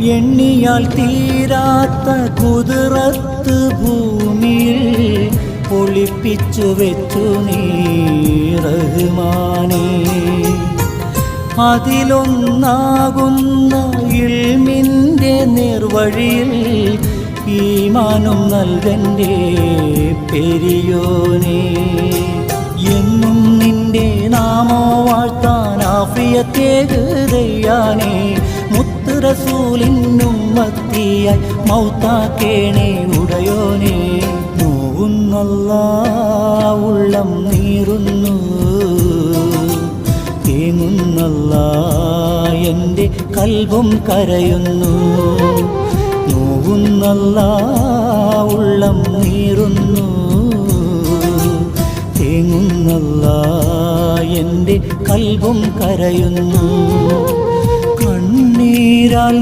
എണ്ണിയാൽ തീരാത്ത കുതിരത്ത് ഭൂമിയിൽ ഒളിപ്പിച്ചു വെച്ചു നീ റഹ്മാനേ. അതിലൊന്നാകുന്ന ഇൽമിൻ്റെ നിർവഴിയിൽ ഈമാനും നൽകൻ്റെ പെരിയോനേ. എന്നും നിന്റെ നാമോ വാഴ്ത്താൻ ആഫിയത്തേകയാനേ. മുത്ത് റസൂലിനുമ്മത്തിയായി മൗത്താക്കേണേ ഉടയോനേ. നോവുന്നല്ലാ ഉള്ളം നീറുന്നു, തേങ്ങുന്നല്ലാ എൻ്റെ കൽബും കരയുന്നു. നോവുന്നല്ലാ ഉള്ളം നീറുന്നു, തേങ്ങുന്നല്ലാ എൻ്റെ കൽബും കരയുന്നു. കണ്ണീരാൽ